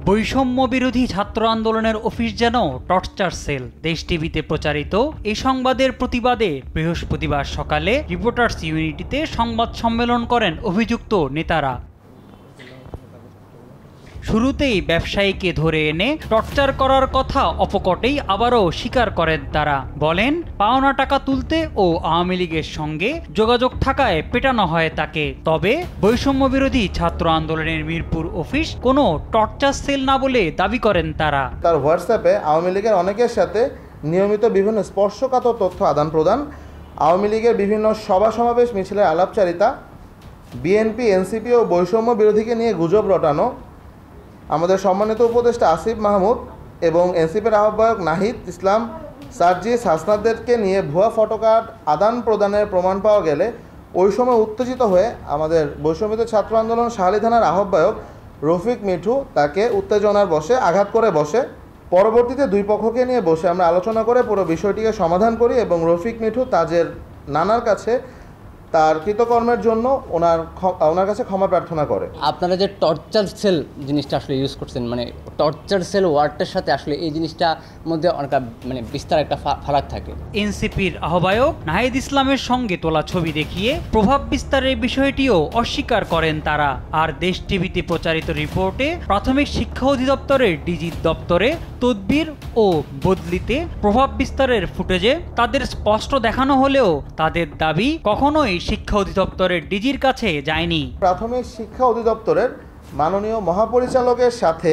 বৈষম্য বিরোধী ছাত্র আন্দোলনের অফিস যেন টর্চার সেল। দেশ টিভিতে প্রচারিত এই সংবাদের প্রতিবাদে বৃহস্পতিবার সকালে রিপোর্টার্স ইউনিটিতে সংবাদ সম্মেলন করেন অভিযুক্ত নেতারা। শুরুতেই ব্যবসায়ীকে ধরে এনে টর্চার করার কথা অপকটেই আবারও স্বীকার করেন তারা। বলেন, পাওনা টাকা তুলতে ও আওয়ামী লীগের সঙ্গে যোগাযোগ থাকায় পেটানো হয় তাকে। তবে বৈষম্য বিরোধী ছাত্র আন্দোলনের মিরপুর অফিস কোনো টর্চার সেল না বলে দাবি করেন তারা। তার হোয়াটসঅ্যাপে আওয়ামী লীগের অনেকের সাথে নিয়মিত বিভিন্ন স্পর্শকাতর তথ্য আদান প্রদান, আওয়ামী লীগের বিভিন্ন সভা সমাবেশ মিছিলের আলাপচারিতা, বিএনপি এনসিপি ও বৈষম্য বিরোধীকে নিয়ে গুজব রটানো, আমাদের সম্মানিত উপদেষ্টা আসিফ মাহমুদ এবং এনসিপির আহ্বায়ক নাহিদ ইসলাম সার্জিস হাসনাতদেরকে নিয়ে ভুয়া ফটোকার্ড আদান প্রদানের প্রমাণ পাওয়া গেলে ওই সময় উত্তেজিত হয়ে আমাদের বৈষম্য ছাত্র আন্দোলন শাহালি থানার আহ্বায়ক রফিক মিঠু তাকে উত্তেজনার বশে আঘাত করে বসে। পরবর্তীতে দুই পক্ষকে নিয়ে বসে আমরা আলোচনা করে পুরো বিষয়টিকে সমাধান করি এবং রফিক মিঠু তাজের নানার কাছে তার কৃতকর্মের জন্য ওনার কাছে ক্ষমা প্রার্থনা করে। আপনারা যে টর্চার সেল জিনিসটা আসলে ইউজ করছেন, মানে টর্চার সেল ওয়ার্ডটার সাথে আসলে এই জিনিসটা মধ্যে অনেক মানে বিস্তার একটা ফারাক থাকে। এনসিপির আহ্বায়ক নাহিদ ইসলামের সঙ্গে তোলা ছবি দেখিয়ে প্রভাব বিস্তারের বিষয়টিও অস্বীকার করেন তারা। আর দেশ টিভিতে প্রচারিত রিপোর্টে প্রাথমিক শিক্ষা অধিদপ্তরের ডিজির দপ্তরে তদবির ও বদলিতে প্রভাব বিস্তারের ফুটেজে তাদের স্পষ্ট দেখানো হলেও তাদের দাবি কখনোই শিক্ষা অধিদপ্তরের ডিজির কাছে যায়নি। প্রাথমিক শিক্ষা অধিদপ্তরের মাননীয় মহাপরিচালকের সাথে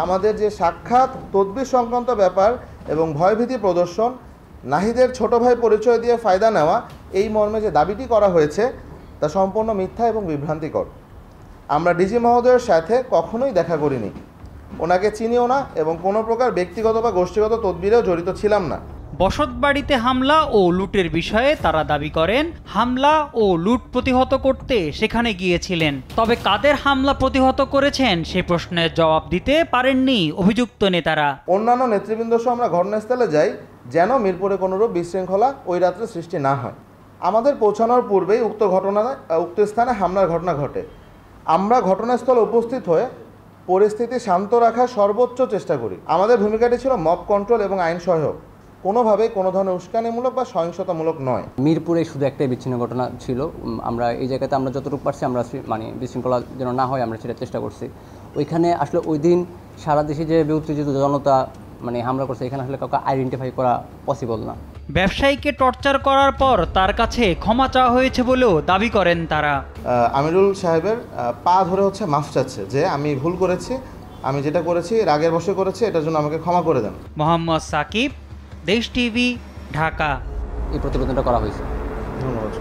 আমাদের যে সাক্ষাৎ, তদবির সংক্রান্ত ব্যাপার এবং ভয়ভীতি প্রদর্শন, নাহিদের ছোট ভাই পরিচয় দিয়ে ফায়দা নেওয়া, এই মর্মে যে দাবিটি করা হয়েছে তা সম্পূর্ণ মিথ্যা এবং বিভ্রান্তিকর। আমরা ডিজি মহোদয়ের সাথে কখনোই দেখা করিনি, ওনাকে চিনিও না এবং কোনো প্রকার ব্যক্তিগত বা গোষ্ঠীগত তদবিরেও জড়িত ছিলাম না। বসতবাড়িতে হামলা ও লুটের বিষয়ে তারা দাবি করেন, হামলা ও লুট প্রতিহত করতে সেখানে গিয়েছিলেন। তবে কাদের হামলা প্রতিহত করেছেন সে প্রশ্নের জবাব দিতে পারেননি অভিযুক্ত নেতারা। অন্যান্য নেতৃবৃন্দ সহ আমরা ঘটনাস্থলে যাই যেন মিরপুরে কোনোরূপ বিশৃঙ্খলা ওই রাত্রে সৃষ্টি না হয়। আমাদের পৌঁছানোর পূর্বেই উক্ত স্থানে হামলার ঘটনা ঘটে। আমরা ঘটনাস্থলে উপস্থিত হয়ে পরিস্থিতি শান্ত রাখার সর্বোচ্চ চেষ্টা করি। আমাদের ভূমিকাটি ছিল মব কন্ট্রোল এবং আইন সহায়ক, কোনোভাবেই কোনো ধরনের উস্কানিমূলক বা সহিংসতামূলক নয়। মিরপুরে শুধু একটাই বিচ্ছিন্ন ঘটনা ছিল। আমরা এই জায়গাতে আমরা যতটুকু পারছি আমরা মানে বিশৃঙ্খলা যেন না হয় আমরা সেটা চেষ্টা করছি। ওইখানে আসলে ওই দিন সারা দেশে যে উত্তেজিত জনতা মানে হামলা করছে, এখানে আসলে কাউকে আইডেন্টিফাই করা পসিবল না। ব্যবসায়ীকে টর্চার করার পর তার কাছে ক্ষমা চাওয়া হয়েছে বলেও দাবি করেন তারা। আমিরুল সাহেবের পা ধরে মাফ চাচ্ছে যে আমি ভুল করেছি, আমি যেটা করেছি রাগের বশে করেছি, এটার জন্য আমাকে ক্ষমা করে দেন। মোহাম্মদ সাকিব, দেশ টিভি, ঢাকা। এই প্রতিবেদনটা করা হয়েছে। ধন্যবাদ।